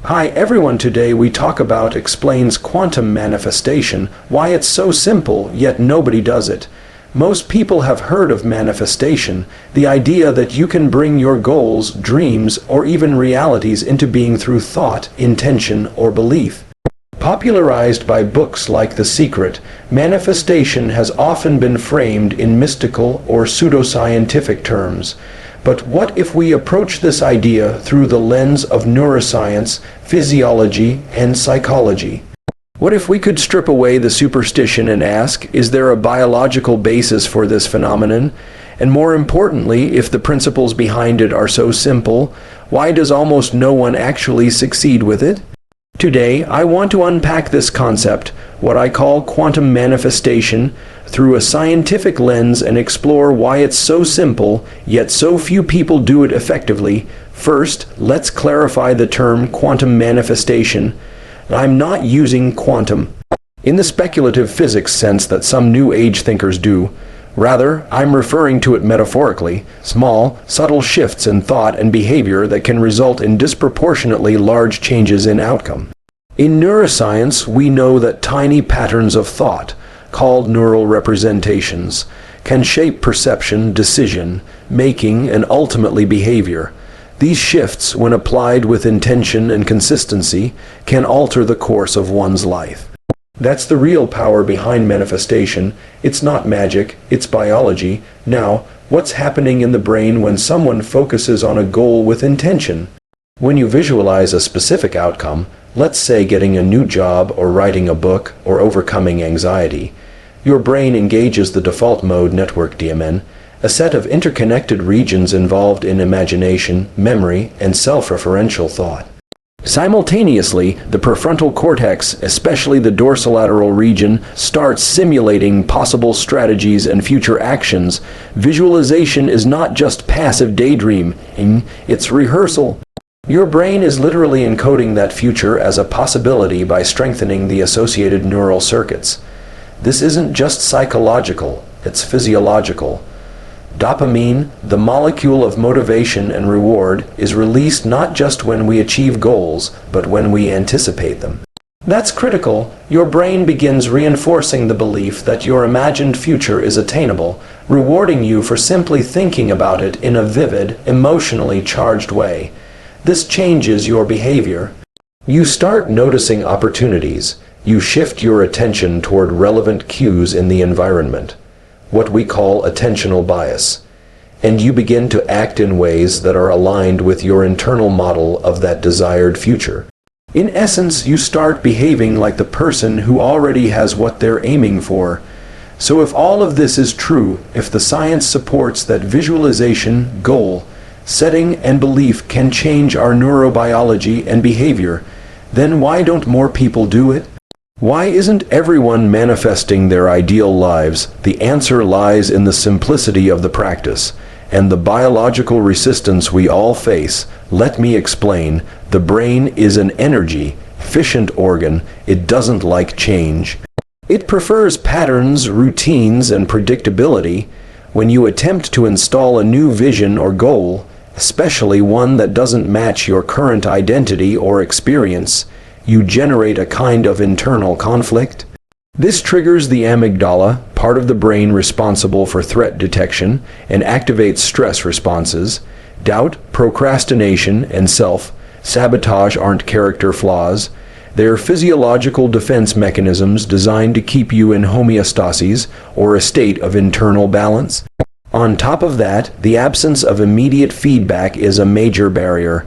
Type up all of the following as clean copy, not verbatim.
Hi everyone, today we talk about explains quantum manifestation, why it's so simple yet nobody does it. Most people have heard of manifestation, the idea that you can bring your goals, dreams, or even realities into being through thought, intention, or belief. Popularized by books like The Secret, manifestation has often been framed in mystical or pseudoscientific terms. But what if we approach this idea through the lens of neuroscience, physiology, and psychology? What if we could strip away the superstition and ask, is there a biological basis for this phenomenon? And more importantly, if the principles behind it are so simple, why does almost no one actually succeed with it? Today, I want to unpack this concept, what I call quantum manifestation, through a scientific lens and explore why it's so simple, yet so few people do it effectively. First, let's clarify the term quantum manifestation. I'm not using quantum in the speculative physics sense that some New Age thinkers do. Rather, I'm referring to it metaphorically, small, subtle shifts in thought and behavior that can result in disproportionately large changes in outcome. In neuroscience, we know that tiny patterns of thought, called neural representations, can shape perception, decision, making, and ultimately behavior. These shifts, when applied with intention and consistency, can alter the course of one's life. That's the real power behind manifestation. It's not magic, it's biology. Now, what's happening in the brain when someone focuses on a goal with intention? When you visualize a specific outcome, let's say getting a new job or writing a book or overcoming anxiety, your brain engages the default mode network DMN, a set of interconnected regions involved in imagination, memory, and self-referential thought. Simultaneously, the prefrontal cortex, especially the dorsolateral region, starts simulating possible strategies and future actions. Visualization is not just passive daydreaming, it's rehearsal. Your brain is literally encoding that future as a possibility by strengthening the associated neural circuits. This isn't just psychological, it's physiological. Dopamine, the molecule of motivation and reward, is released not just when we achieve goals, but when we anticipate them. That's critical. Your brain begins reinforcing the belief that your imagined future is attainable, rewarding you for simply thinking about it in a vivid, emotionally charged way. This changes your behavior. You start noticing opportunities. You shift your attention toward relevant cues in the environment, what we call attentional bias, and you begin to act in ways that are aligned with your internal model of that desired future. In essence, you start behaving like the person who already has what they're aiming for. So if all of this is true, if the science supports that visualization, goal, setting, and belief can change our neurobiology and behavior, then why don't more people do it? Why isn't everyone manifesting their ideal lives? The answer lies in the simplicity of the practice and the biological resistance we all face. Let me explain. The brain is an energy, efficient organ. It doesn't like change. It prefers patterns, routines, and predictability. When you attempt to install a new vision or goal, especially one that doesn't match your current identity or experience, you generate a kind of internal conflict. This triggers the amygdala, part of the brain responsible for threat detection, and activates stress responses. Doubt, procrastination, and self-sabotage aren't character flaws. They're physiological defense mechanisms designed to keep you in homeostasis, or a state of internal balance. On top of that, the absence of immediate feedback is a major barrier.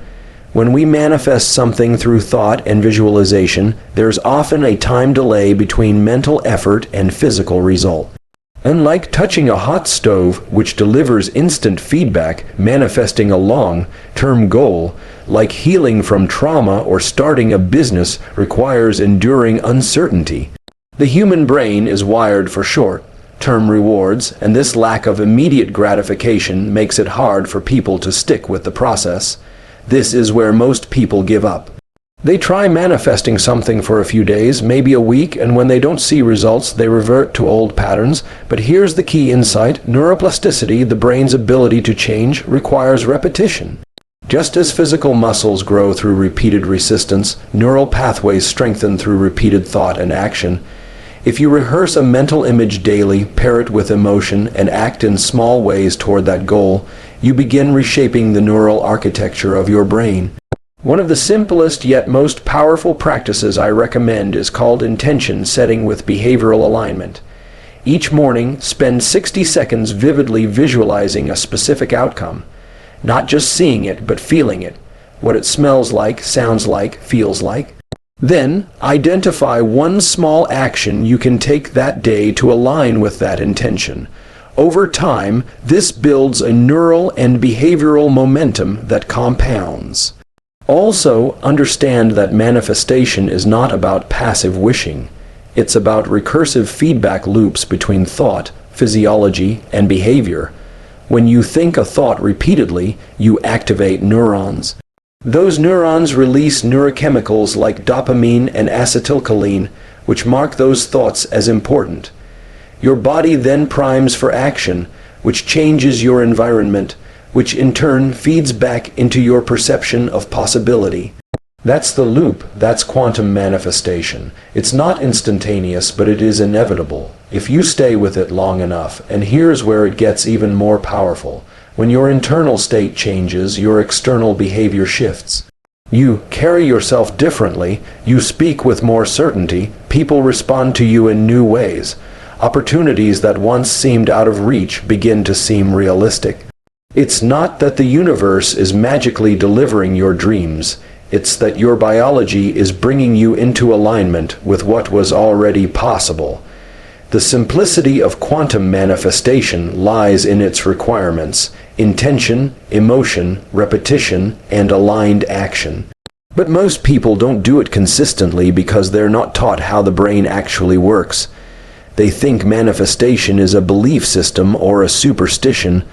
When we manifest something through thought and visualization, there's often a time delay between mental effort and physical result. Unlike touching a hot stove, which delivers instant feedback, manifesting a long-term goal, like healing from trauma or starting a business, requires enduring uncertainty. The human brain is wired for short-term rewards, and this lack of immediate gratification makes it hard for people to stick with the process. This is where most people give up. They try manifesting something for a few days, maybe a week, and when they don't see results, they revert to old patterns. But here's the key insight. Neuroplasticity, the brain's ability to change, requires repetition. Just as physical muscles grow through repeated resistance, neural pathways strengthen through repeated thought and action. If you rehearse a mental image daily, pair it with emotion, and act in small ways toward that goal, you begin reshaping the neural architecture of your brain. One of the simplest yet most powerful practices I recommend is called intention setting with behavioral alignment. Each morning, spend 60 seconds vividly visualizing a specific outcome. Not just seeing it, but feeling it. What it smells like, sounds like, feels like. Then, identify one small action you can take that day to align with that intention. Over time, this builds a neural and behavioral momentum that compounds. Also, understand that manifestation is not about passive wishing. It's about recursive feedback loops between thought, physiology, and behavior. When you think a thought repeatedly, you activate neurons. Those neurons release neurochemicals like dopamine and acetylcholine, which mark those thoughts as important. Your body then primes for action, which changes your environment, which in turn feeds back into your perception of possibility. That's the loop, that's quantum manifestation. It's not instantaneous, but it is inevitable, if you stay with it long enough. And here's where it gets even more powerful. When your internal state changes, your external behavior shifts. You carry yourself differently, you speak with more certainty, people respond to you in new ways. Opportunities that once seemed out of reach begin to seem realistic. It's not that the universe is magically delivering your dreams. It's that your biology is bringing you into alignment with what was already possible. The simplicity of quantum manifestation lies in its requirements: intention, emotion, repetition, and aligned action. But most people don't do it consistently because they're not taught how the brain actually works. They think manifestation is a belief system or a superstition,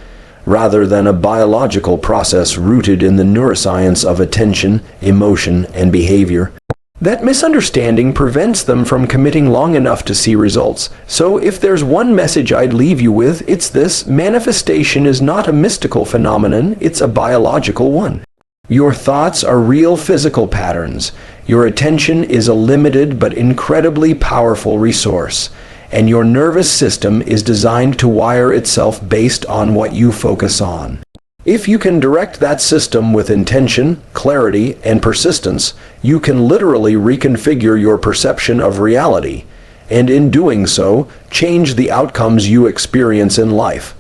rather than a biological process rooted in the neuroscience of attention, emotion, and behavior. That misunderstanding prevents them from committing long enough to see results. So if there's one message I'd leave you with, it's this: manifestation is not a mystical phenomenon, it's a biological one. Your thoughts are real physical patterns. Your attention is a limited but incredibly powerful resource. And your nervous system is designed to wire itself based on what you focus on. If you can direct that system with intention, clarity, and persistence, you can literally reconfigure your perception of reality, and in doing so, change the outcomes you experience in life.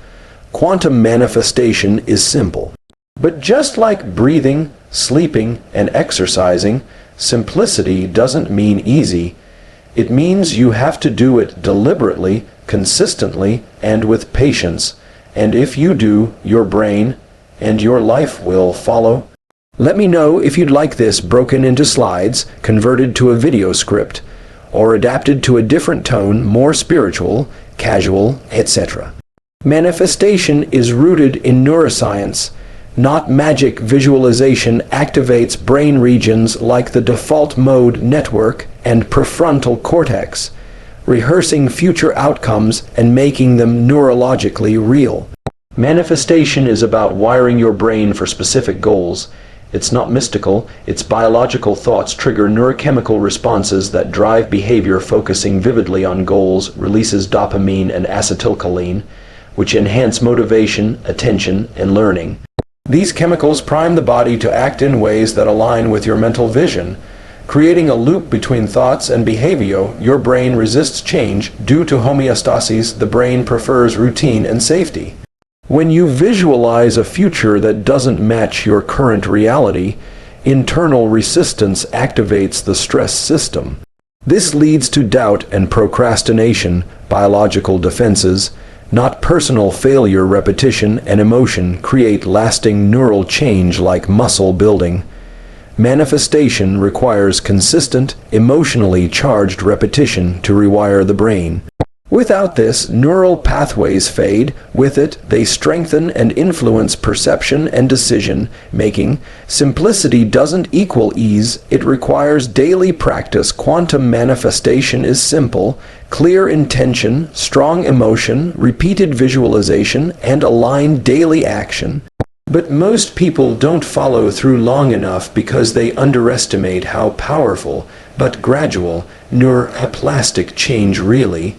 Quantum manifestation is simple. But just like breathing, sleeping, and exercising, simplicity doesn't mean easy. It means you have to do it deliberately, consistently, and with patience. And if you do, your brain and your life will follow. Let me know if you'd like this broken into slides, converted to a video script, or adapted to a different tone, more spiritual, casual, etc. Manifestation is rooted in neuroscience. Not magic. Visualization activates brain regions like the default mode network and prefrontal cortex, rehearsing future outcomes and making them neurologically real. Manifestation is about wiring your brain for specific goals. It's not mystical, its biological thoughts trigger neurochemical responses that drive behavior. Focusing vividly on goals releases dopamine and acetylcholine, which enhance motivation, attention, and learning. These chemicals prime the body to act in ways that align with your mental vision. Creating a loop between thoughts and behavior, your brain resists change. Due to homeostasis, the brain prefers routine and safety. When you visualize a future that doesn't match your current reality, internal resistance activates the stress system. This leads to doubt and procrastination, biological defenses, not personal failure. Repetition and emotion create lasting neural change like muscle building. Manifestation requires consistent, emotionally charged repetition to rewire the brain. Without this, neural pathways fade. With it, they strengthen and influence perception and decision making. Simplicity doesn't equal ease. It requires daily practice. Quantum manifestation is simple: clear intention, strong emotion, repeated visualization, and aligned daily action. But most people don't follow through long enough because they underestimate how powerful, but gradual, neuroplastic change really